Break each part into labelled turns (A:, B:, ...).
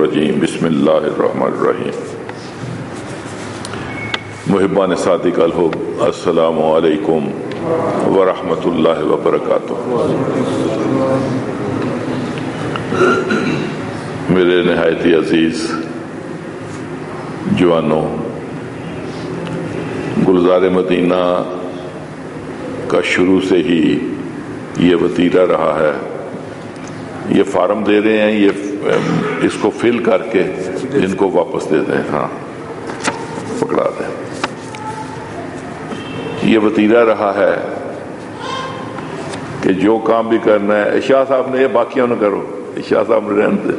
A: الرجیم بسم اللہ الرحمن الرحیم محبان صادق الحب السلام علیکم ورحمۃ اللہ وبرکاتہ۔ میرے نہایت ہی عزیز جوانوں، گلزار مدینہ کا شروع سے ہی یہ وتیرہ رہا ہے، یہ فارم دے رہے ہیں، یہ اس کو فل کر کے ان کو واپس دے دیں، ہاں پکڑا دیں۔ یہ وتیرہ رہا ہے کہ جو کام بھی کرنا ہے، شاہ صاحب نے یہ باقیوں نہ کرو، شاہ صاحب نے رہنے دے،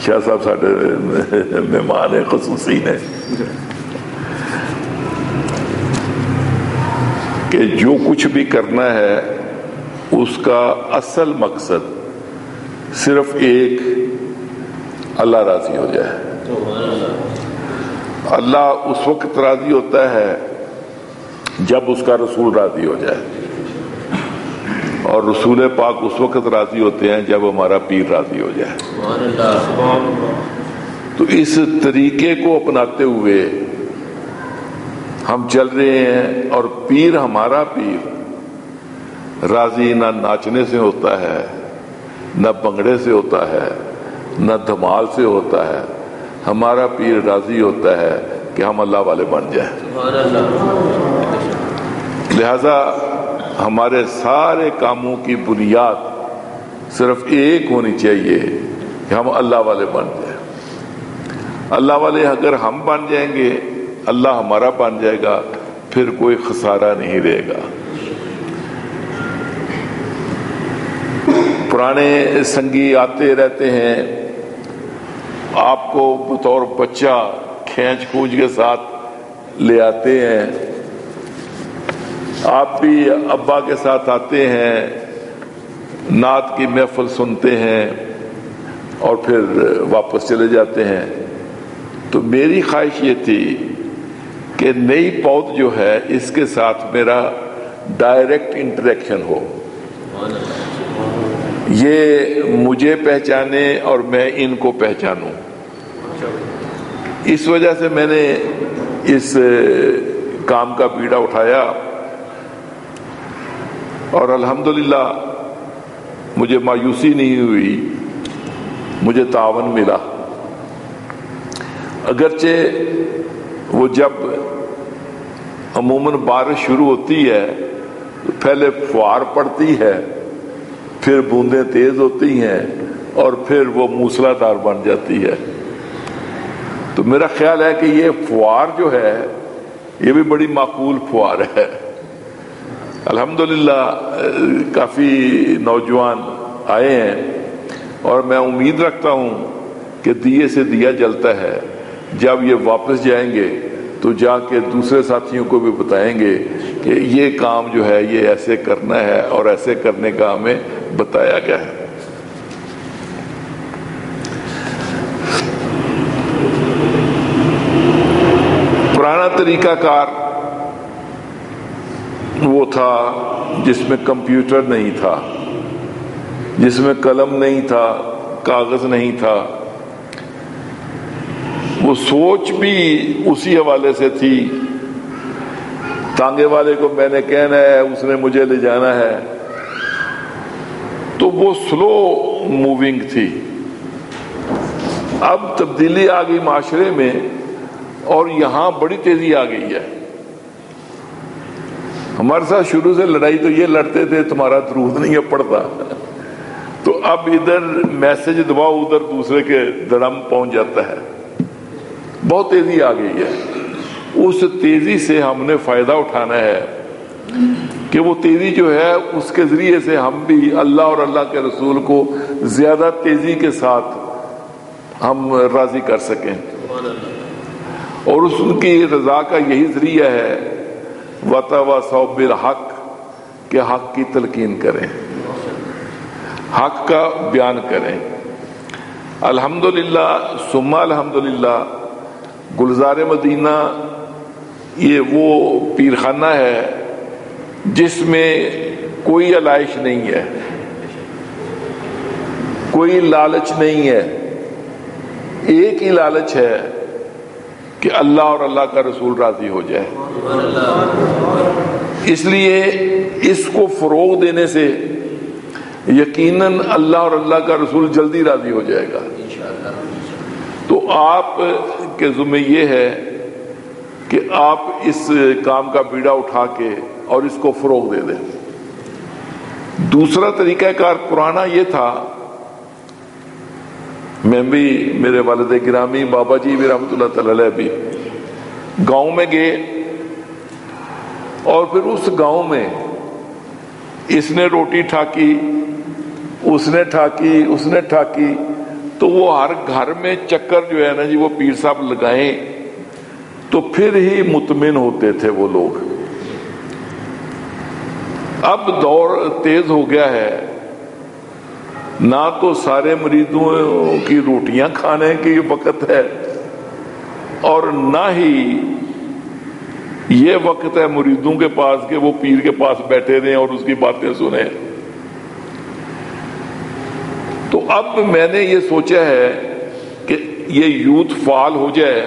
A: شاہ صاحب ساڈے مہمان ہیں، خصوصی نے، کہ جو کچھ بھی کرنا ہے اس کا اصل مقصد صرف ایک، اللہ راضی ہو جائے۔ اللہ اس وقت راضی ہوتا ہے جب اس کا رسول راضی ہو جائے، اور رسول پاک اس وقت راضی ہوتے ہیں جب ہمارا پیر راضی ہو جائے۔ تو اس طریقے کو اپناتے ہوئے ہم چل رہے ہیں، اور پیر ہمارا پیر راضی نہ ناچنے سے ہوتا ہے، نہ بنگڑے سے ہوتا ہے، نہ دھمال سے ہوتا ہے، ہمارا پیر راضی ہوتا ہے کہ ہم اللہ والے بن جائیں۔ لہذا ہمارے سارے کاموں کی بنیاد صرف ایک ہونی چاہیے کہ ہم اللہ والے بن جائیں۔ اللہ والے اگر ہم بن جائیں گے، اللہ ہمارا بن جائے گا، پھر کوئی خسارہ نہیں رہے گا۔ پرانے سنگی آتے رہتے ہیں، آپ کو بطور بچہ کھینچ کھوج کے ساتھ لے آتے ہیں، آپ بھی ابا کے ساتھ آتے ہیں، نعت کی محفل سنتے ہیں اور پھر واپس چلے جاتے ہیں۔ تو میری خواہش یہ تھی کہ نئی پود جو ہے اس کے ساتھ میرا ڈائریکٹ انٹریکشن ہو، یہ مجھے پہچانے اور میں ان کو پہچانوں۔ اس وجہ سے میں نے اس کام کا بیڑا اٹھایا، اور الحمدللہ مجھے مایوسی نہیں ہوئی، مجھے تعاون ملا۔ اگرچہ وہ جب عموماً بارش شروع ہوتی ہے تو پہلے فوار پڑتی ہے، پھر بوندیں تیز ہوتی ہیں، اور پھر وہ موسلا دھار بن جاتی ہے۔ تو میرا خیال ہے کہ یہ فوار جو ہے یہ بھی بڑی معقول فوار ہے۔ الحمدللہ کافی نوجوان آئے ہیں، اور میں امید رکھتا ہوں کہ دیے سے دیا جلتا ہے۔ جب یہ واپس جائیں گے تو جا کے دوسرے ساتھیوں کو بھی بتائیں گے کہ یہ کام جو ہے یہ ایسے کرنا ہے، اور ایسے کرنے کا ہمیں بتایا گیا ہے۔ پرانا طریقہ کار وہ تھا جس میں کمپیوٹر نہیں تھا، جس میں قلم نہیں تھا، کاغذ نہیں تھا، وہ سوچ بھی اسی حوالے سے تھی، تانگے والے کو میں نے کہنا ہے، اس نے مجھے لے جانا ہے، تو وہ سلو موونگ تھی۔ اب تبدیلی آ گئی معاشرے میں، اور یہاں بڑی تیزی آ گئی ہے۔ ہمارے ساتھ شروع سے لڑائی تو یہ لڑتے تھے تمہارا درود نہیں پڑتا، تو اب ادھر میسج دباؤ، ادھر دوسرے کے دڑم پہنچ جاتا ہے۔ بہت تیزی آ گئی ہے، اس تیزی سے ہم نے فائدہ اٹھانا ہے کہ وہ تیزی جو ہے اس کے ذریعے سے ہم بھی اللہ اور اللہ کے رسول کو زیادہ تیزی کے ساتھ ہم راضی کر سکیں، اور اس ان کی رضا کا یہی ذریعہ ہے وَتَوَاصَوْا بِالْحَقِّ، کہ حق کی تلقین کریں، حق کا بیان کریں۔ الحمدللہ ثم الحمدللہ گلزار مدینہ یہ وہ پیرخانہ ہے جس میں کوئی علائش نہیں ہے، کوئی لالچ نہیں ہے، ایک ہی لالچ ہے کہ اللہ اور اللہ کا رسول راضی ہو جائے. اس لیے اس کو فروغ دینے سے یقیناً اللہ اور اللہ کا رسول جلدی راضی ہو جائے گا. تو آپ کے ذمہ یہ ہے کہ آپ اس کام کا بیڑا اٹھا کے اور اس کو فروغ دے دیں. دوسرا طریقہ کار پرانا یہ تھا، میں بھی، میرے والد گرامی بابا جی بھی رحمۃ اللہ تعالی علیہ بھی گاؤں میں گئے، اور پھر اس گاؤں میں اس نے روٹی ٹھاکی، اس نے ٹھاکی، اس نے ٹھاکی، تو وہ ہر گھر میں چکر جو ہے نا جی وہ پیر صاحب لگائیں تو پھر ہی مطمئن ہوتے تھے وہ لوگ. اب دور تیز ہو گیا ہے، نہ تو سارے مریدوں کی روٹیاں کھانے کی وقت ہے اور نہ ہی یہ وقت ہے مریدوں کے پاس کہ وہ پیر کے پاس بیٹھے رہیں اور اس کی باتیں سنیں. تو اب میں نے یہ سوچا ہے کہ یہ یوتھ فعال ہو جائے.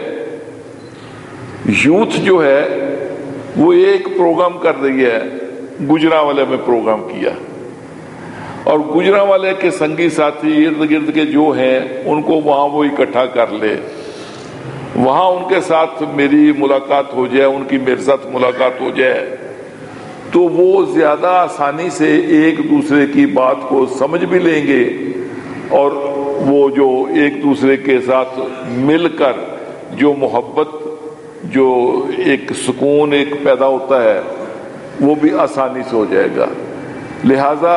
A: یوتھ جو ہے وہ ایک پروگرام کر رہی ہے، گجرانوالے میں پروگرام کیا، اور گجرانوالے کے سنگی ساتھی ارد گرد کے جو ہیں ان کو وہاں وہ اکٹھا کر لے، وہاں ان کے ساتھ میری ملاقات ہو جائے، ان کی میرے ساتھ ملاقات ہو جائے، تو وہ زیادہ آسانی سے ایک دوسرے کی بات کو سمجھ بھی لیں گے، اور وہ جو ایک دوسرے کے ساتھ مل کر جو محبت، جو ایک سکون ایک پیدا ہوتا ہے، وہ بھی آسانی سے ہو جائے گا. لہذا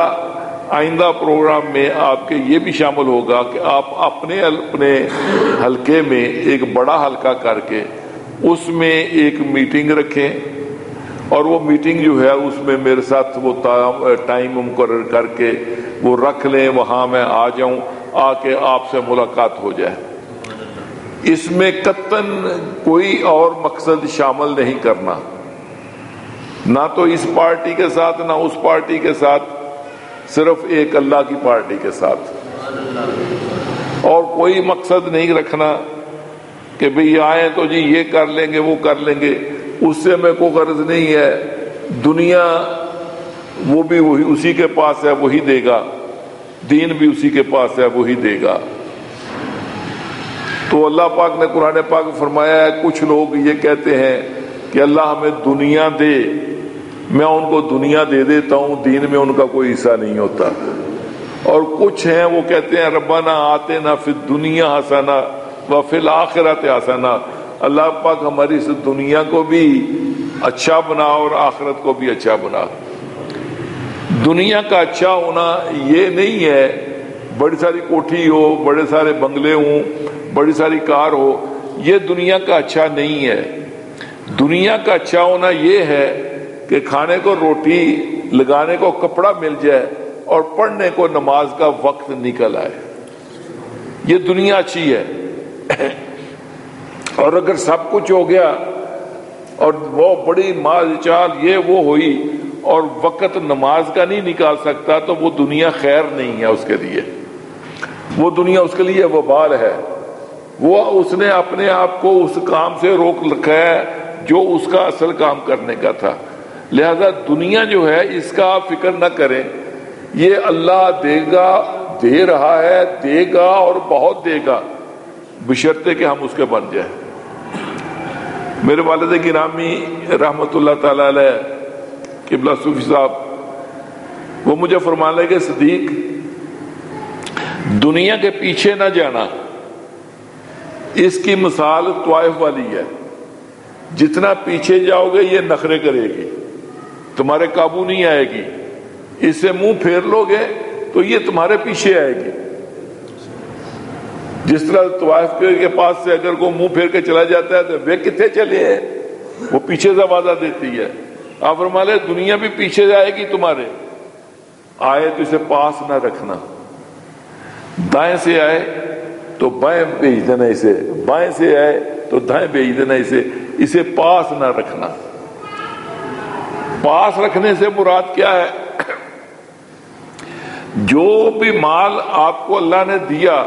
A: آئندہ پروگرام میں آپ کے یہ بھی شامل ہوگا کہ آپ اپنے حلقے میں ایک بڑا حلقہ کر کے اس میں ایک میٹنگ رکھیں، اور وہ میٹنگ جو ہے اس میں میرے ساتھ وہ ٹائم مقرر کر کے وہ رکھ لیں، وہاں میں آ جاؤں، آ کے آپ سے ملاقات ہو جائے. اس میں قطعاً کوئی اور مقصد شامل نہیں کرنا، نہ تو اس پارٹی کے ساتھ نہ اس پارٹی کے ساتھ، صرف ایک اللہ کی پارٹی کے ساتھ. اور کوئی مقصد نہیں رکھنا کہ بھئی آئیں تو جی یہ کر لیں گے وہ کر لیں گے، اس سے میں کوئی غرض نہیں ہے. دنیا وہ بھی وہی اسی کے پاس ہے، وہی دے گا، دین بھی اسی کے پاس ہے، وہی دے گا. تو اللہ پاک نے قرآن پاک فرمایا ہے، کچھ لوگ یہ کہتے ہیں کہ اللہ ہمیں دنیا دے، میں ان کو دنیا دے دیتا ہوں، دین میں ان کا کوئی حصہ نہیں ہوتا. اور کچھ ہیں وہ کہتے ہیں ربنا آتنا فی الدنیا حسنہ وفی الآخرۃ حسنہ، اللہ پاک ہماری اس دنیا کو بھی اچھا بنا اور آخرت کو بھی اچھا بنا. دنیا کا اچھا ہونا یہ نہیں ہے بڑی ساری کوٹھی ہو، بڑے سارے بنگلے ہوں، بڑی ساری کار ہو، یہ دنیا کا اچھا نہیں ہے. دنیا کا اچھا ہونا یہ ہے کہ کھانے کو روٹی، لگانے کو کپڑا مل جائے اور پڑھنے کو نماز کا وقت نکل آئے، یہ دنیا اچھی ہے. اور اگر سب کچھ ہو گیا اور وہ بڑی مال چال یہ وہ ہوئی اور وقت نماز کا نہیں نکال سکتا، تو وہ دنیا خیر نہیں ہے اس کے لیے، وہ دنیا اس کے لیے وبال ہے. وہ اس نے اپنے آپ کو اس کام سے روک رکھا ہے جو اس کا اصل کام کرنے کا تھا. لہذا دنیا جو ہے اس کا آپ فکر نہ کریں، یہ اللہ دے گا، دے رہا ہے، دے گا اور بہت دے گا، بشرطے کہ ہم اس کے بن جائیں. میرے والد گرامی رحمت اللہ تعالی علیہ قبلہ صوفی صاحب، وہ مجھے فرمانے لگے صدیق دنیا کے پیچھے نہ جانا، اس کی مثال طائف والی ہے. جتنا پیچھے جاؤ گے یہ نخرے کرے گی، تمہارے قابو نہیں آئے گی، اس سے منہ پھیر لو گے تو یہ تمہارے پیچھے آئے گی. جس طرح طائف کے پاس سے اگر کوئی منہ پھیر کے چلا جاتا ہے تو وہ کتنے چلے ہیں، وہ پیچھے سے آواز دیتی ہے. آپ فرماتے دنیا بھی پیچھے آئے گی تمہارے، آئے تو اسے پاس نہ رکھنا، دائیں سے آئے تو بائیں بھیج دینا، اسے بائیں سے آئے تو دائیں بھیج دینا، اسے پاس نہ رکھنا. پاس رکھنے سے مراد کیا ہے؟ جو بھی مال آپ کو اللہ نے دیا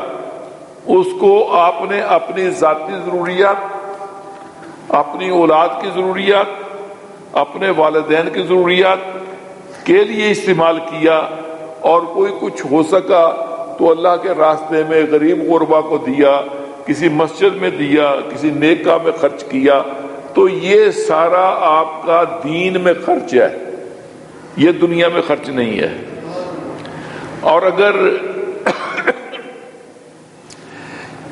A: اس کو آپ نے اپنی ذاتی ضروریات، اپنی اولاد کی ضروریات، اپنے والدین کی ضروریات کے لیے استعمال کیا، اور کوئی کچھ ہو سکا تو اللہ کے راستے میں غریب غربا کو دیا، کسی مسجد میں دیا، کسی نیک کام میں خرچ کیا، تو یہ سارا آپ کا دین میں خرچ ہے، یہ دنیا میں خرچ نہیں ہے۔ اور اگر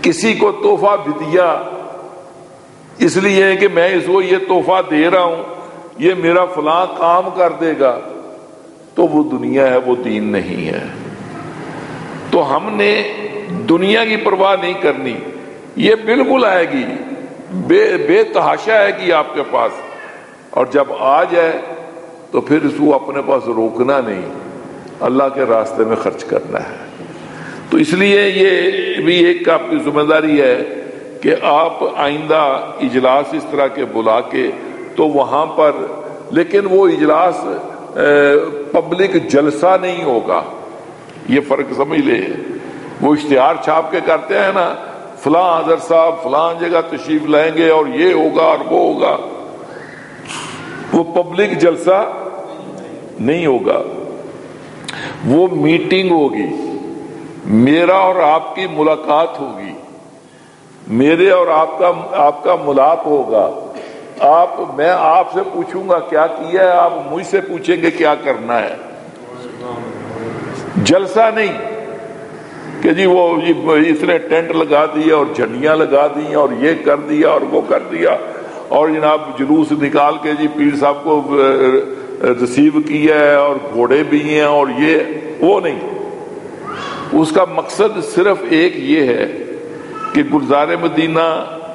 A: کسی کو تحفہ بھی دیا اس لیے کہ میں اس کو یہ تحفہ دے رہا ہوں، یہ میرا فلاں کام کر دے گا، تو وہ دنیا ہے، وہ دین نہیں ہے۔ تو ہم نے دنیا کی پرواہ نہیں کرنی، یہ بالکل آئے گی، بے تحاشا آئے گی آپ کے پاس، اور جب آ جائے تو پھر اس کو اپنے پاس روکنا نہیں، اللہ کے راستے میں خرچ کرنا ہے۔ تو اس لیے یہ بھی ایک آپ کی ذمہ داری ہے کہ آپ آئندہ اجلاس اس طرح کے بلا کے تو وہاں پر، لیکن وہ اجلاس پبلک جلسہ نہیں ہوگا، یہ فرق سمجھ لے۔ وہ اشتہار چھاپ کے کرتے ہیں نا، فلاں حضرت صاحب فلاں جگہ تشریف لائیں گے اور یہ ہوگا اور وہ ہوگا، وہ پبلک جلسہ نہیں ہوگا، وہ میٹنگ ہوگی، میرا اور آپ کی ملاقات ہوگی، میرے اور آپ کا ملاپ ہوگا، میں آپ سے پوچھوں گا کیا کیا ہے، آپ مجھ سے پوچھیں گے کیا کرنا ہے۔ جلسہ نہیں کہ جی وہ اس نے ٹینٹ لگا دیا اور جھنڈیاں لگا دی اور یہ کر دیا اور وہ کر دیا، اور جناب جلوس نکال کے جی پیر صاحب کو ریسیو کیا ہے اور گھوڑے بھی ہیں، اور یہ وہ نہیں۔ اس کا مقصد صرف ایک یہ ہے کہ گلزار مدینہ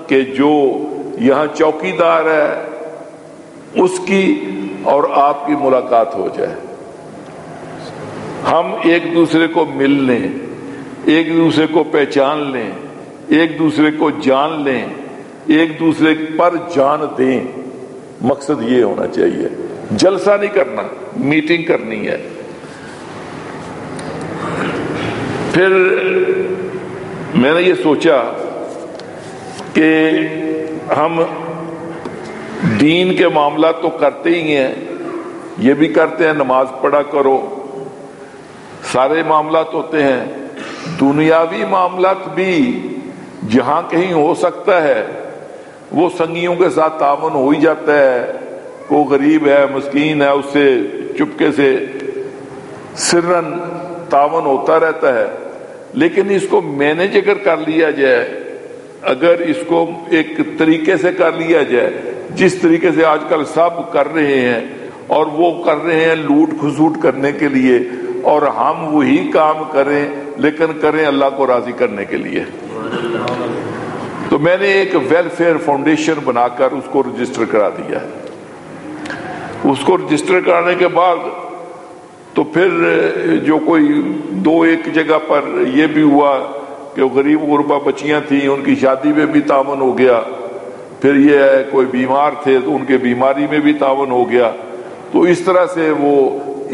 A: کے جو یہاں چوکی دار ہے اس کی اور آپ کی ملاقات ہو جائے، ہم ایک دوسرے کو مل لیں، ایک دوسرے کو پہچان لیں، ایک دوسرے کو جان لیں، ایک دوسرے پر جان دیں، مقصد یہ ہونا چاہیے۔ جلسہ نہیں کرنا، میٹنگ کرنی ہے۔ پھر میں نے یہ سوچا کہ ہم دین کے معاملات تو کرتے ہی ہیں، یہ بھی کرتے ہیں نماز پڑھا کرو، سارے معاملات ہوتے ہیں، دنیاوی معاملات بھی جہاں کہیں ہو سکتا ہے وہ سنگیوں کے ساتھ تعاون ہو ہی جاتا ہے، وہ غریب ہے مسکین ہے اس سے چپکے سے سرن تعاون ہوتا رہتا ہے، لیکن اس کو مینج اگر کر لیا جائے، اگر اس کو ایک طریقے سے کر لیا جائے جس طریقے سے آج کل سب کر رہے ہیں، اور وہ کر رہے ہیں لوٹ کھسوٹ کرنے کے لیے، اور ہم وہی کام کریں لیکن کریں اللہ کو راضی کرنے کے لیے۔ تو میں نے ایک ویلفیئر فاؤنڈیشن بنا کر اس کو رجسٹر کرا دیا ہے۔ اس کو رجسٹر کرانے کے بعد تو پھر جو کوئی دو ایک جگہ پر یہ بھی ہوا کہ غریب غربا بچیاں تھیں، ان کی شادی میں بھی تعاون ہو گیا، پھر یہ ہے کوئی بیمار تھے تو ان کے بیماری میں بھی تعاون ہو گیا، تو اس طرح سے وہ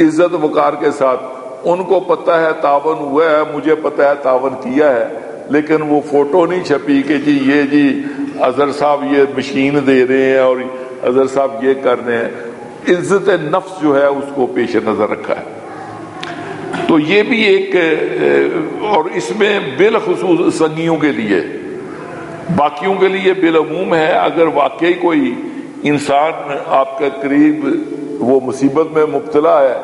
A: عزت وقار کے ساتھ، ان کو پتہ ہے تعاون ہوا ہے، مجھے پتہ ہے تعاون کیا ہے، لیکن وہ فوٹو نہیں چھپی کہ جی یہ جی اظہر صاحب یہ مشین دے رہے ہیں اور اظہر صاحب یہ کر رہے ہیں۔ عزت نفس جو ہے اس کو پیش نظر رکھا ہے۔ تو یہ بھی ایک، اور اس میں بالخصوص سنگیوں کے لیے، باقیوں کے لیے بالعموم ہے، اگر واقعی کوئی انسان آپ کے قریب وہ مصیبت میں مبتلا ہے،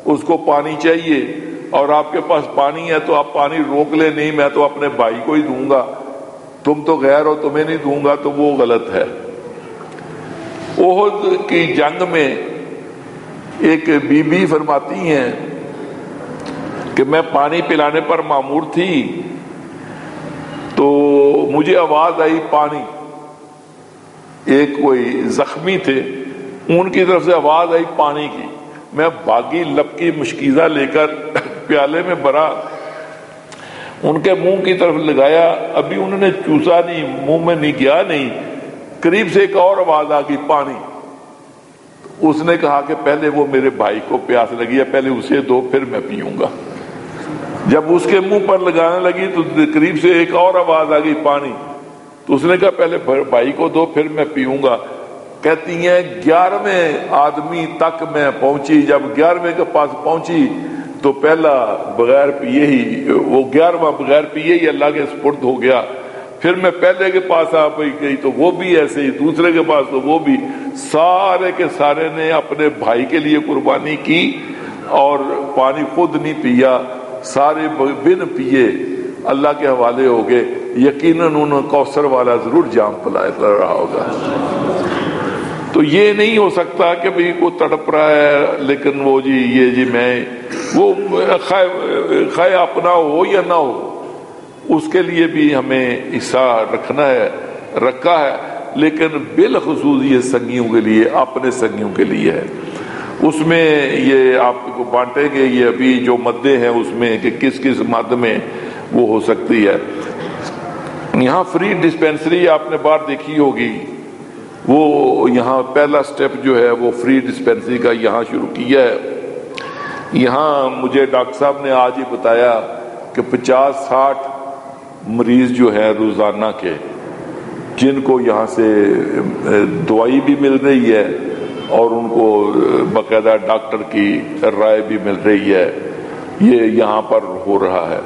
A: اس کو پانی چاہیے اور آپ کے پاس پانی ہے تو آپ پانی روک لیں، نہیں میں تو اپنے بھائی کو ہی دوں گا، تم تو غیر ہو تمہیں نہیں دوں گا، تو وہ غلط ہے۔ احد کی جنگ میں ایک بی بی فرماتی ہیں کہ میں پانی پلانے پر مامور تھی تو مجھے آواز آئی پانی، ایک کوئی زخمی تھے ان کی طرف سے آواز آئی پانی کی، میں بھاگی لپکی مشکیزہ لے کر پیالے میں بھرا، ان کے منہ کی طرف لگایا، ابھی انہوں نے چوسا نہیں، منہ میں نہیں گیا نہیں، قریب سے ایک اور آواز آ گئی پانی۔ اس نے کہا کہ پہلے وہ میرے بھائی کو پیاس لگی ہے، پہلے اسے دو پھر میں پیوں گا۔ جب اس کے منہ پر لگانے لگی تو قریب سے ایک اور آواز آ گئی پانی، تو اس نے کہا پہلے بھائی کو دو پھر میں پیوں گا۔ کہتی ہیں 11ویں آدمی تک میں پہنچی، جب 11ویں کے پاس پہنچی تو پہلا بغیر پیے ہی، وہ 11واں بغیر پیے ہی اللہ کے سپرد ہو گیا۔ پھر میں پہلے کے پاس آ گئی تو وہ بھی ایسے ہی، دوسرے کے پاس تو وہ بھی، سارے کے سارے نے اپنے بھائی کے لیے قربانی کی اور پانی خود نہیں پیا، سارے بن پیے اللہ کے حوالے ہو گئے۔ یقیناً انہوں نے کوثر والا ضرور جام پلا رہا ہوگا۔ تو یہ نہیں ہو سکتا کہ بھئی کو تڑپ رہا ہے لیکن وہ جی یہ جی میں وہ خواہ اپنا ہو یا نہ ہو، اس کے لیے بھی ہمیں حصہ رکھنا ہے، رکھا ہے، لیکن بالخصوص یہ سنگیوں کے لیے، اپنے سنگیوں کے لیے ہے۔ اس میں یہ آپ کو بانٹیں گے یہ ابھی جو مدیں ہیں اس میں کہ کس کس مد میں وہ ہو سکتی ہے۔ یہاں فری ڈسپینسری آپ نے باہر دیکھی ہوگی، وہ یہاں پہلا سٹیپ جو ہے وہ فری ڈسپینسری کا یہاں شروع کیا ہے۔ یہاں مجھے ڈاکٹر صاحب نے آج ہی بتایا کہ 50-60 مریض جو ہیں روزانہ کے، جن کو یہاں سے دوائی بھی مل رہی ہے اور ان کو باقاعدہ ڈاکٹر کی رائے بھی مل رہی ہے، یہ یہاں پر ہو رہا ہے۔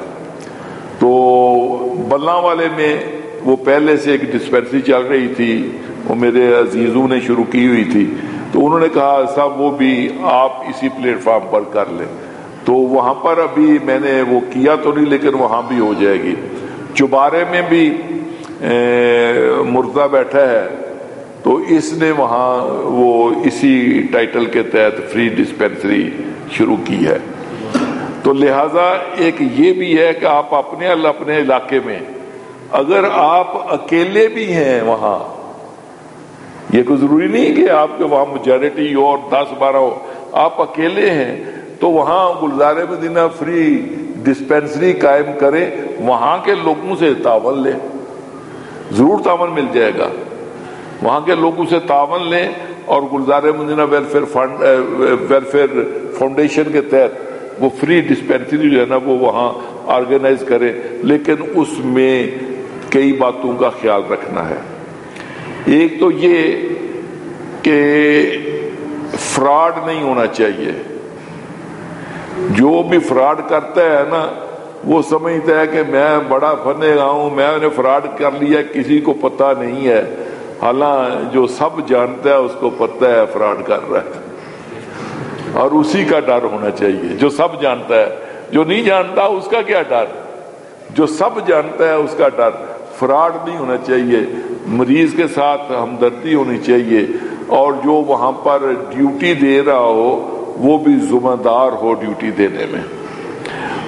A: تو بلاں والے میں وہ پہلے سے ایک ڈسپینسری چل رہی تھی، وہ میرے عزیزوں نے شروع کی ہوئی تھی، تو انہوں نے کہا صاحب وہ بھی آپ اسی پلیٹ فارم پر کر لیں، تو وہاں پر ابھی میں نے وہ کیا تو نہیں لیکن وہاں بھی ہو جائے گی۔ چبارے میں بھی مرزا بیٹھا ہے تو اس نے وہاں وہ اسی ٹائٹل کے تحت فری ڈسپینسری شروع کی ہے۔ تو لہٰذا ایک یہ بھی ہے کہ آپ اپنے علاقے میں اگر آپ اکیلے بھی ہیں وہاں، یہ کوئی ضروری نہیں کہ آپ کے وہاں میجارٹی ہو اور 10-12 ہو، آپ اکیلے ہیں تو وہاں گلزار مدینہ فری ڈسپینسری قائم کریں، وہاں کے لوگوں سے تعاون لیں، ضرور تعاون مل جائے گا۔ وہاں کے لوگوں سے تعاون لیں اور گلزار مدینہ ویلفیئر فاؤنڈیشن کے تحت وہ فری ڈسپینسری جو ہے نا وہ وہاں آرگنائز کریں، لیکن اس میں کئی باتوں کا خیال رکھنا ہے۔ ایک تو یہ کہ فراڈ نہیں ہونا چاہیے، جو بھی فراڈ کرتا ہے نا وہ سمجھتا ہے کہ میں بڑا فنے گا ہوں، میں نے فراڈ کر لیا، کسی کو پتہ نہیں ہے، حالانکہ جو سب جانتا ہے اس کو پتہ ہے فراڈ کر رہا ہے، اور اسی کا ڈر ہونا چاہیے۔ جو سب جانتا ہے، جو نہیں جانتا اس کا کیا ڈر، جو سب جانتا ہے اس کا ڈر۔ فراڈ نہیں ہونا چاہیے، مریض کے ساتھ ہمدردی ہونی چاہیے، اور جو وہاں پر ڈیوٹی دے رہا ہو وہ بھی ذمہ دار ہو ڈیوٹی دینے میں۔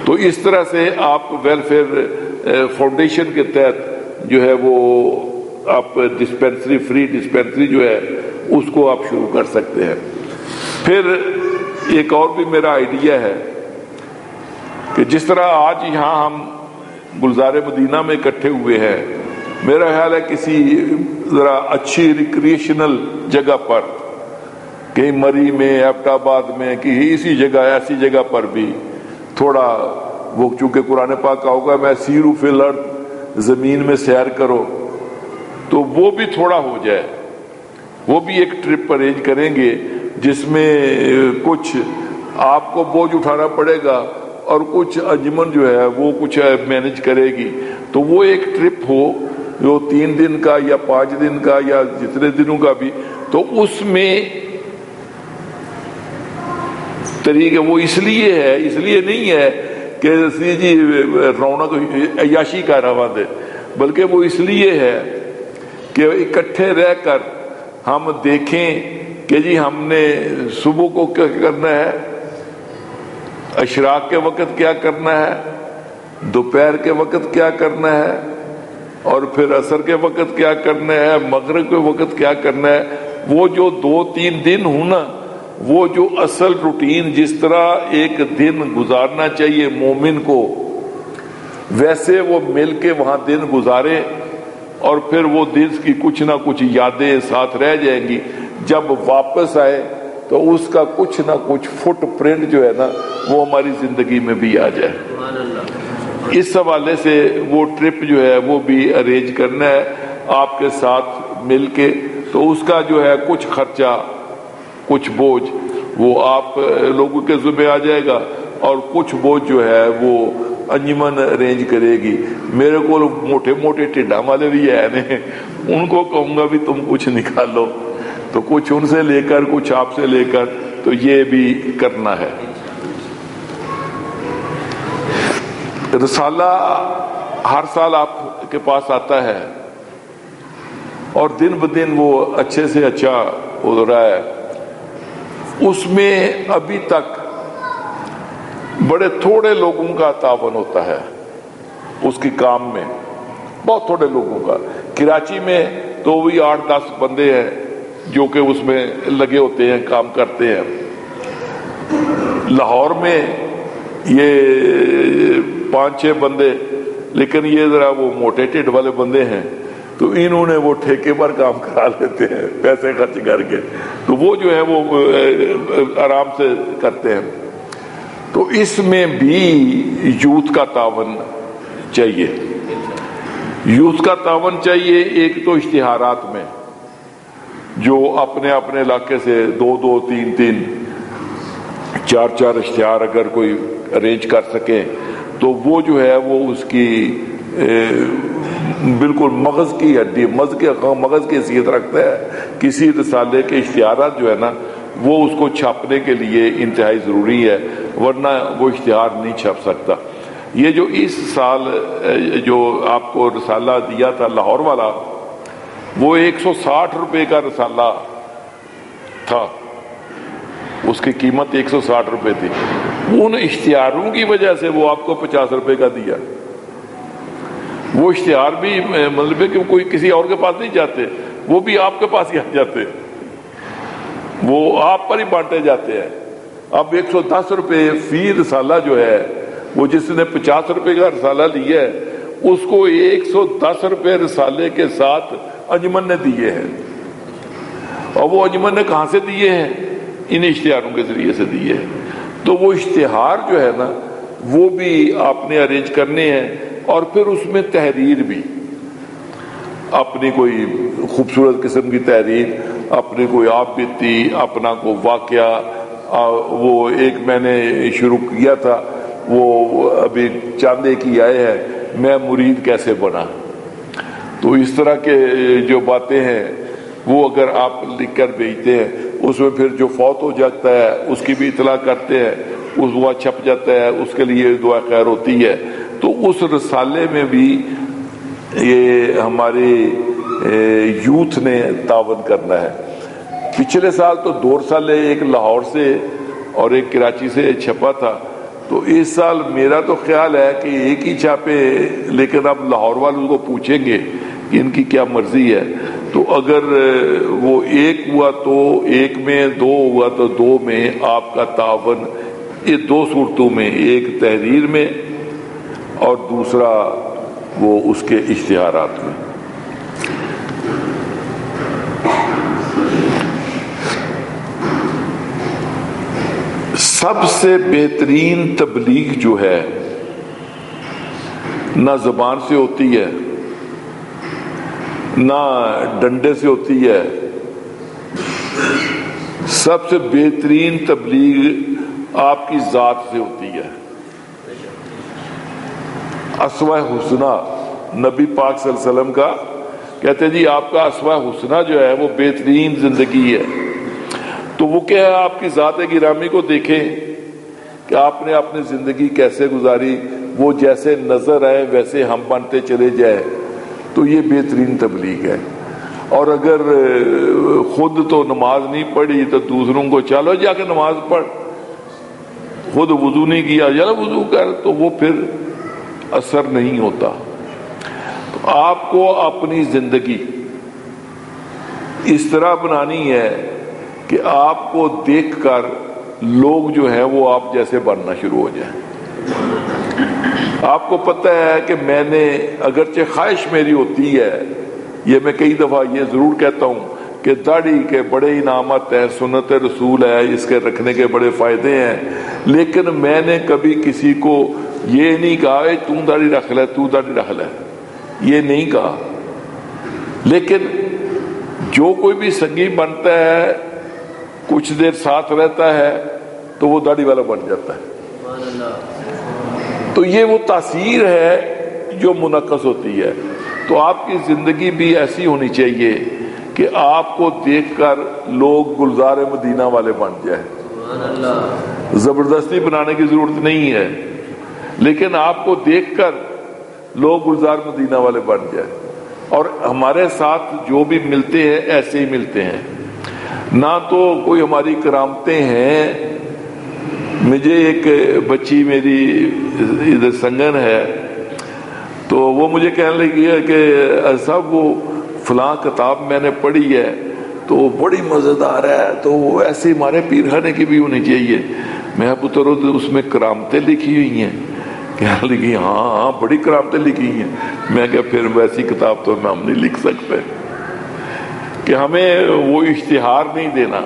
A: تو اس طرح سے آپ ویلفیئر فاؤنڈیشن کے تحت جو ہے وہ آپ ڈسپینسری فری ڈسپینسری جو ہے اس کو آپ شروع کر سکتے ہیں۔ پھر ایک اور بھی میرا آئیڈیا ہے کہ جس طرح آج یہاں ہم گلزار مدینہ میں اکٹھے ہوئے ہیں، میرا خیال ہے کسی ذرا اچھی ریکریشنل جگہ پر، کہیں مری میں، ایبٹ آباد میں، کہیں اسی جگہ ایسی جگہ پر بھی تھوڑا وہ، چونکہ قرآن پاک کا ہوگا میں سیرو فی الارض، زمین میں سیر کرو، تو وہ بھی تھوڑا ہو جائے، وہ بھی ایک ٹرپ ارینج کریں گے جس میں کچھ آپ کو بوجھ اٹھانا پڑے گا اور کچھ انجمن جو ہے وہ کچھ مینج کرے گی، تو وہ ایک ٹرپ ہو جو 3 دن کا یا 5 دن کا یا جتنے دنوں کا بھی، تو اس میں طریقے وہ اس لیے نہیں ہے کہ جی رونق عیاشی کا رواں دے، بلکہ وہ اس لیے ہے کہ اکٹھے رہ کر ہم دیکھیں کہ جی ہم نے صبح کو کیا کرنا ہے، اشراق کے وقت کیا کرنا ہے، دوپہر کے وقت کیا کرنا ہے، اور پھر عصر کے وقت کیا کرنا ہے، مغرب کے وقت کیا کرنا ہے۔ وہ جو 2-3 دن ہوں نا، وہ جو اصل روٹین جس طرح ایک دن گزارنا چاہیے مومن کو، ویسے وہ مل کے وہاں دن گزارے، اور پھر وہ دن کی کچھ نہ کچھ یادیں ساتھ رہ جائیں گی۔ جب واپس آئے تو اس کا کچھ نہ کچھ فٹ پرنٹ جو ہے نا وہ ہماری زندگی میں بھی آ جائے۔ اس حوالے سے وہ ٹرپ جو ہے وہ بھی ارینج کرنا ہے آپ کے ساتھ مل کے، تو اس کا جو ہے کچھ خرچہ کچھ بوجھ وہ آپ لوگوں کے ذمہ آ جائے گا، اور کچھ بوجھ جو ہے وہ انجمن ارینج کرے گی۔ میرے کو موٹے موٹے ٹھڈا والے بھی ہے نا، ان کو کہوں گا بھی تم کچھ نکالو، تو کچھ ان سے لے کر کچھ آپ سے لے کر، تو یہ بھی کرنا ہے۔ رسالہ ہر سال آپ کے پاس آتا ہے اور دن بدن وہ اچھے سے اچھا ہو رہا ہے۔ اس میں ابھی تک بڑے تھوڑے لوگوں کا تعاون ہوتا ہے، اس کی کام میں بہت تھوڑے لوگوں کا۔ کراچی میں تو وہی 8-10 بندے ہیں جو کہ اس میں لگے ہوتے ہیں، کام کرتے ہیں۔ لاہور میں یہ 5-6 بندے، لیکن یہ ذرا وہ موٹے ٹھڈ والے بندے ہیں، تو انہوں نے وہ ٹھیکے پر کام کرا لیتے ہیں پیسے خرچ کر کے، تو وہ جو ہے وہ آرام سے کرتے ہیں۔ تو اس میں بھی یوتھ کا تعاون چاہیے، یوتھ کا تعاون چاہیے۔ ایک تو اشتہارات میں جو اپنے اپنے علاقے سے 2-2, 3-3, 4-4 اشتہار اگر کوئی ارینج کر سکے تو وہ جو ہے وہ اس کی بالکل مغز کی ہڈی، مغز کی حیثیت رکھتا ہے۔ کسی رسالے کے اشتہارات جو ہے نا وہ اس کو چھاپنے کے لیے انتہائی ضروری ہے، ورنہ وہ اشتہار نہیں چھپ سکتا۔ یہ جو اس سال جو آپ کو رسالہ دیا تھا لاہور والا، وہ 160 روپے کا رسالہ تھا، اس کی قیمت 160 روپے تھی۔ ان اشتہاروں کی وجہ سے وہ آپ کو 50 روپے کا دیا۔ وہ اشتہار بھی مطلب ہے کہ کوئی کسی اور کے پاس نہیں جاتے، وہ بھی آپ کے پاس ہی آ جاتے، وہ آپ پر ہی بانٹے جاتے ہیں۔ اب 110 روپے فی رسالہ جو ہے، وہ جس نے 50 روپے کا رسالہ لیا ہے اس کو 110 روپے رسالے کے ساتھ انجمن نے دیے ہیں۔ اور وہ انجمن نے کہاں سے دیے ہیں؟ ان اشتہاروں کے ذریعے سے دیے ہیں۔ تو وہ اشتہار جو ہے نا وہ بھی آپ نے ارینج کرنے ہیں، اور پھر اس میں تحریر بھی، اپنی کوئی خوبصورت قسم کی تحریر، اپنی کوئی آپ بیتی، اپنا کوئی واقعہ۔ وہ ایک میں نے شروع کیا تھا، وہ ابھی چاندے کی آئے ہیں، میں مرید کیسے بنا۔ تو اس طرح کے جو باتیں ہیں وہ اگر آپ لکھ کر بھیجتے ہیں، اس میں پھر جو فوت ہو جاتا ہے اس کی بھی اطلاع کرتے ہیں، اس وہ چھپ جاتا ہے، اس کے لیے دعا خیر ہوتی ہے۔ تو اس رسالے میں بھی یہ ہمارے یوتھ نے تعاون کرنا ہے۔ پچھلے سال تو 2 رسالے، ایک لاہور سے اور ایک کراچی سے چھپا تھا، تو اس سال میرا تو خیال ہے کہ ایک ہی چھاپے، لیکن اب لاہور والوں کو پوچھیں گے کہ ان کی کیا مرضی ہے۔ تو اگر وہ ایک ہوا تو ایک میں، 2 ہوا تو 2 میں آپ کا تعاون، یہ 2 صورتوں میں، ایک تحریر میں اور دوسرا وہ اس کے اشتہارات میں۔ سب سے بہترین تبلیغ جو ہے نہ زبان سے ہوتی ہے، نہ ڈنڈے سے ہوتی ہے، سب سے بہترین تبلیغ آپ کی ذات سے ہوتی ہے۔ اسوہ حسنہ نبی پاک صلی اللہ علیہ وسلم کا کہتے ہیں جی آپ کا اسوہ حسنہ جو ہے وہ بہترین زندگی ہے۔ تو وہ کیا ہے، آپ کی ذات گرامی کو دیکھیں کہ آپ نے اپنی زندگی کیسے گزاری، وہ جیسے نظر آئے ویسے ہم بنتے چلے جائیں، تو یہ بہترین تبلیغ ہے۔ اور اگر خود تو نماز نہیں پڑھی تو دوسروں کو چلو جا کے نماز پڑھ، خود وضو نہیں کیا چلو وضو کر، تو وہ پھر اثر نہیں ہوتا۔ تو آپ کو اپنی زندگی اس طرح بنانی ہے کہ آپ کو دیکھ کر لوگ جو ہیں وہ آپ جیسے بننا شروع ہو جائیں۔ آپ کو پتہ ہے کہ میں نے، اگرچہ خواہش میری ہوتی ہے، یہ میں کئی دفعہ یہ ضرور کہتا ہوں کہ داڑھی کے بڑے انعامات ہیں، سنت رسول ہے، اس کے رکھنے کے بڑے فائدے ہیں، لیکن میں نے کبھی کسی کو یہ نہیں کہا اے تو داڑھی رکھ لے، تو داڑھی رکھ لے، یہ نہیں کہا. لیکن جو کوئی بھی سنگی بنتا ہے کچھ دیر ساتھ رہتا ہے تو وہ داڑھی والا بن جاتا ہے. تو یہ وہ تاثیر ہے جو منعکس ہوتی ہے. تو آپ کی زندگی بھی ایسی ہونی چاہیے کہ آپ کو دیکھ کر لوگ گلزار مدینہ والے بن جائیں. زبردستی بنانے کی ضرورت نہیں ہے، لیکن آپ کو دیکھ کر لوگ گلزار مدینہ والے بن جائیں. اور ہمارے ساتھ جو بھی ملتے ہیں ایسے ہی ملتے ہیں، نہ تو کوئی ہماری کرامتیں ہیں. مجھے ایک بچی میری ادھر سنگن ہے، تو وہ مجھے کہنے لگی ہے کہ صاحب وہ فلاں کتاب میں نے پڑھی ہے تو وہ بڑی مزیدار ہے، تو وہ ایسے ہمارے پیر خانے کی بھی ہونی چاہیے. میں پتر اس میں کرامتیں لکھی ہوئی ہیں؟ کہنے لگی ہاں بڑی کرامتیں لکھی ہیں. میں کہ پھر ویسی کتاب تو ہم نہیں لکھ سکتے. کہ ہمیں وہ اشتہار نہیں دینا،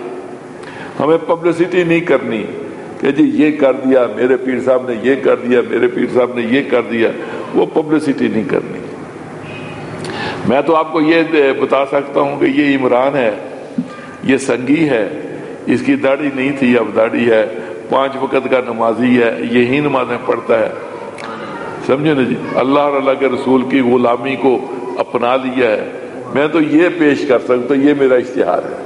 A: ہمیں پبلسٹی نہیں کرنی کہ جی یہ کر دیا میرے پیر صاحب نے، یہ کر دیا میرے پیر صاحب نے، یہ کر دیا. وہ پبلسٹی نہیں کرنی. میں تو آپ کو یہ بتا سکتا ہوں کہ یہ عمران ہے، یہ سنگی ہے، اس کی داڑھی نہیں تھی اب داڑھی ہے، 5 وقت کا نمازی ہے، یہی نمازیں پڑھتا ہے. سمجھے نا جی، اللہ اور اللہ کے رسول کی غلامی کو اپنا لیا ہے. میں تو یہ پیش کر سکتا ہوں، یہ میرا اشتہار ہے.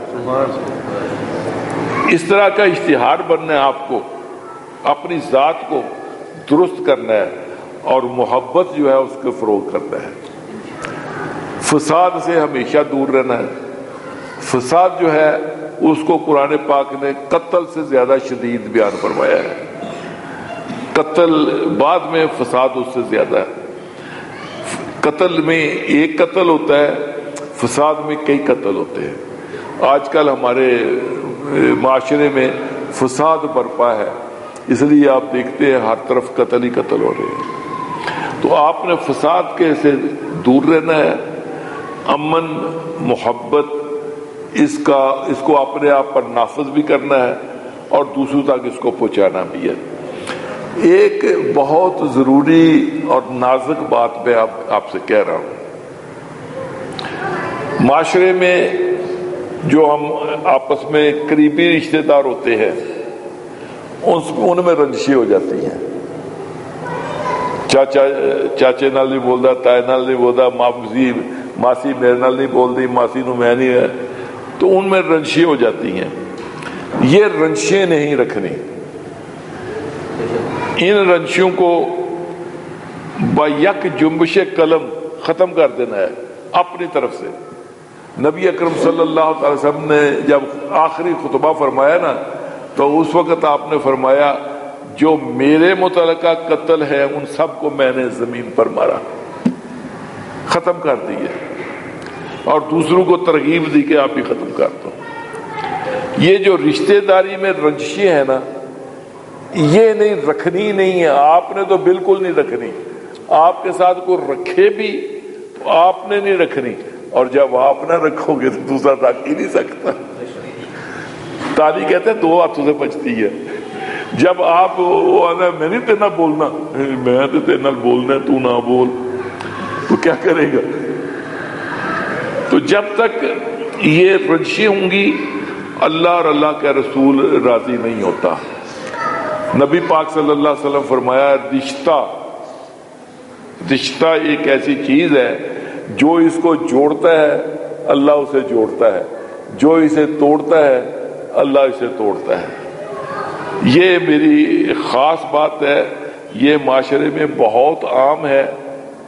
A: اس طرح کا اشتہار بننا ہے، آپ کو اپنی ذات کو درست کرنا ہے اور محبت جو ہے اس کو فروغ کرنا ہے. فساد سے ہمیشہ دور رہنا ہے. فساد جو ہے اس کو قرآن پاک نے قتل سے زیادہ شدید بیان فرمایا ہے. قتل بعد میں، فساد اس سے زیادہ ہے. قتل میں ایک قتل ہوتا ہے، فساد میں کئی قتل ہوتے ہیں. آج کل ہمارے معاشرے میں فساد برپا ہے، اس لیے آپ دیکھتے ہیں ہر طرف قتل ہی قتل ہو رہے ہیں. تو آپ نے فساد کے سے دور رہنا ہے. امن، محبت، اس کو اپنے آپ پر نافذ بھی کرنا ہے اور دوسروں تک اس کو پہنچانا بھی ہے. ایک بہت ضروری اور نازک بات میں آپ سے کہہ رہا ہوں. معاشرے میں جو ہم آپس میں قریبی رشتہ دار ہوتے ہیں ان میں رنجشیں ہو جاتی ہیں. چاچے نال نہیں بولتا، تائے نال نہیں بولتا، ماسی میرے نال نہیں بولتی، ماسی نو میں نہیں ہے، تو ان میں رنجشیں ہو جاتی ہیں. یہ رنجشیں نہیں رکھنی. ان رنجشوں کو بیک جنبش قلم ختم کر دینا ہے اپنی طرف سے. نبی اکرم صلی اللہ تعالی وسلم نے جب آخری خطبہ فرمایا نا، تو اس وقت آپ نے فرمایا جو میرے متعلقہ قتل ہے ان سب کو میں نے زمین پر مارا، ختم کر دیے، اور دوسروں کو ترغیب دی کہ آپ ہی ختم کر دو. یہ جو رشتہ داری میں رنجشیں ہیں نا، یہ نہیں رکھنی نہیں ہے. آپ نے تو بالکل نہیں رکھنی. آپ کے ساتھ کوئی رکھے بھی تو آپ نے نہیں رکھنی، اور جب آپ نہ رکھو گے تو دوسرا رکھ ہی نہیں سکتا. تالی کہتے ہیں 2 ہاتھوں سے بچتی ہے. جب آپ میں نہیں تیرنا بولنا، میں تو تیرنا بولنا ہے، تو نہ بول، تو کیا کرے گا؟ تو جب تک یہ رنجشیں ہوں گی اللہ اور اللہ کے رسول راضی نہیں ہوتا. نبی پاک صلی اللہ علیہ وسلم فرمایا رشتہ ایک ایسی چیز ہے جو اس کو جوڑتا ہے اللہ اسے جوڑتا ہے، جو اسے توڑتا ہے اللہ اسے توڑتا ہے. یہ میری خاص بات ہے. یہ معاشرے میں بہت عام ہے،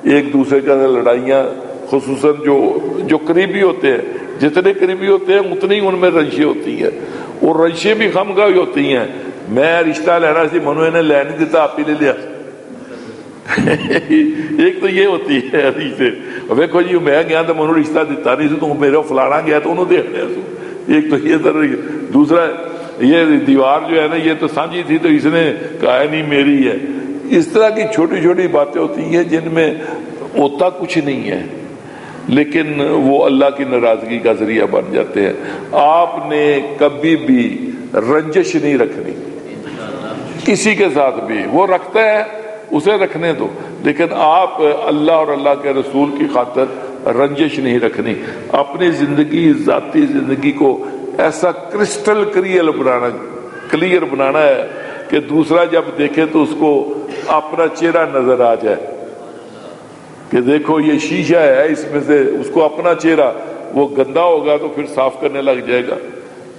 A: ایک دوسرے کے ساتھ لڑائیاں، خصوصاً جو قریبی ہوتے ہیں. جتنے قریبی ہوتے ہیں اتنی ان میں رنجشیں ہوتی ہیں، اور رنجشیں بھی خامخواہ ہوتی ہیں. میں رشتہ لینا سی، منو نے لے نہیں دیتا، آپ ہی لے لیا. ایک تو یہ ہوتی ہے حدیث سے، ویکھو جی میں گیا تو منو رشتہ دیتا نہیں سی، تو میرا فلانا گیا تو انہوں دیکھ لیا. ایک تو یہ در. دوسرا یہ دیوار جو ہے نا یہ تو سانجی تھی تو اس نے کہا نہیں میری ہے. اس طرح کی چھوٹی چھوٹی باتیں ہوتی ہیں جن میں ہوتا کچھ نہیں ہے لیکن وہ اللہ کی ناراضگی کا ذریعہ بن جاتے ہیں. آپ نے کبھی بھی رنجش نہیں رکھنی کسی کے ساتھ بھی. وہ رکھتا ہے اسے رکھنے دو، لیکن آپ اللہ اور اللہ کے رسول کی خاطر رنجش نہیں رکھنی. اپنی زندگی، ذاتی زندگی کو ایسا کرسٹل کلیئر بنانا ہے کہ دوسرا جب دیکھے تو اس کو اپنا چہرہ نظر آ جائے کہ دیکھو یہ شیشہ ہے، اس میں سے اس کو اپنا چہرہ، وہ گندا ہوگا تو پھر صاف کرنے لگ جائے گا.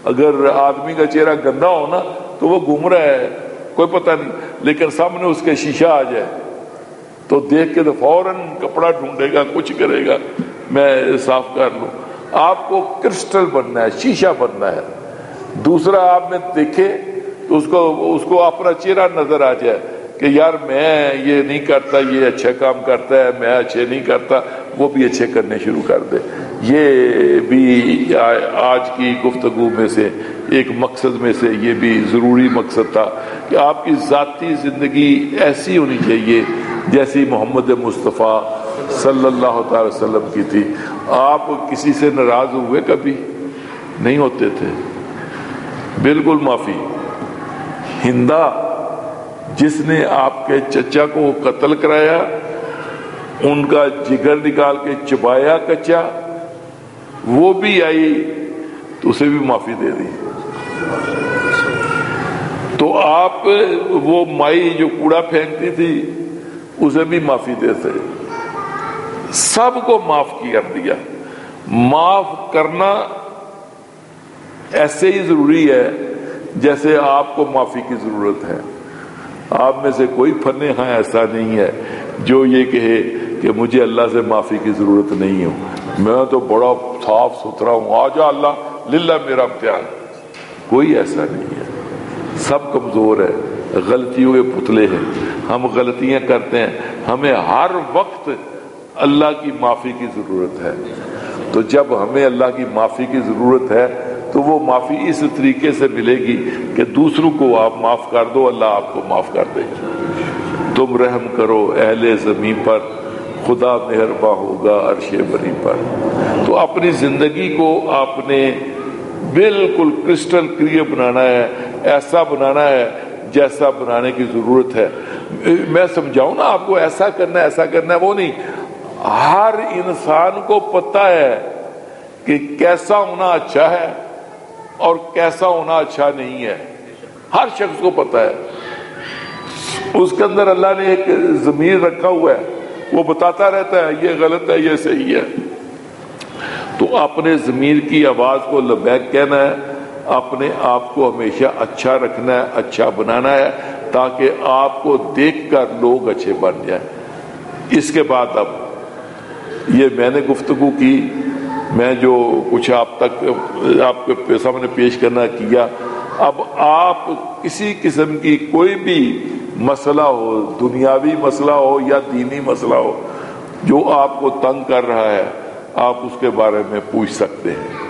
A: اگر آدمی کا چہرہ گندا ہو نا تو وہ گھوم رہا ہے، کوئی پتہ نہیں، لیکن سامنے اس کے شیشہ آ جائے تو دیکھ کے تو فوراً کپڑا ڈھونڈے گا، کچھ کرے گا میں صاف کر لوں. آپ کو کرسٹل بننا ہے، شیشہ بننا ہے. دوسرا آپ میں دیکھے تو اس کو اپنا چہرہ نظر آ جائے کہ یار میں یہ نہیں کرتا، یہ اچھا کام کرتا ہے، میں اچھے نہیں کرتا، وہ بھی اچھے کرنے شروع کر دے. یہ بھی آج کی گفتگو میں سے ایک مقصد میں سے یہ بھی ضروری مقصد تھا کہ آپ کی ذاتی زندگی ایسی ہونی چاہیے جیسی محمد مصطفیٰ صلی اللہ تعالی وسلم کی تھی. آپ کسی سے ناراض ہوئے؟ کبھی نہیں ہوتے تھے، بالکل معافی. ہندا جس نے آپ کے چچا کو قتل کرایا، ان کا جگر نکال کے چبایا کچا، وہ بھی آئی تو اسے بھی معافی دے دی. تو آپ وہ مائی جو کوڑا پھینکتی تھی اسے بھی معافی دیتے. سب کو معاف کر دیا. معاف کرنا ایسے ہی ضروری ہے جیسے آپ کو معافی کی ضرورت ہے. آپ میں سے کوئی فن ہاں ایسا نہیں ہے جو یہ کہے کہ مجھے اللہ سے معافی کی ضرورت نہیں ہو، میں تو بڑا صاف ستھرا ہوں، آ جا اللہ للہ میرا امتحان. کوئی ایسا نہیں ہے. سب کمزور ہے، غلطیوں کے پتلے ہیں، ہم غلطیاں کرتے ہیں. ہمیں ہر وقت اللہ کی معافی کی ضرورت ہے. تو جب ہمیں اللہ کی معافی کی ضرورت ہے تو وہ معافی اس طریقے سے ملے گی کہ دوسروں کو آپ معاف کر دو، اللہ آپ کو معاف کر دے گا. تم رحم کرو اہل زمین پر، خدا مہرباں ہوگا عرش بری پر. تو اپنی زندگی کو آپ نے بالکل کرسٹل کلیئر بنانا ہے، ایسا بنانا ہے جیسا بنانے کی ضرورت ہے. میں سمجھاؤں نا آپ کو، ایسا کرنا ہے ایسا کرنا ہے، وہ نہیں. ہر انسان کو پتہ ہے کہ کیسا ہونا اچھا ہے اور کیسا ہونا اچھا نہیں ہے. ہر شخص کو پتہ ہے. اس کے اندر اللہ نے ایک ضمیر رکھا ہوا ہے، وہ بتاتا رہتا ہے یہ غلط ہے یہ صحیح ہے. تو اپنے ضمیر کی آواز کو لبیک کہنا ہے، اپنے آپ کو ہمیشہ اچھا رکھنا ہے، اچھا بنانا ہے تاکہ آپ کو دیکھ کر لوگ اچھے بن جائیں. اس کے بعد اب یہ میں نے گفتگو کی، میں جو کچھ آپ کے سامنے پیش کرنا کیا. اب آپ کسی قسم کی کوئی بھی مسئلہ ہو، دنیاوی مسئلہ ہو یا دینی مسئلہ ہو، جو آپ کو تنگ کر رہا ہے آپ اس کے بارے میں پوچھ سکتے ہیں.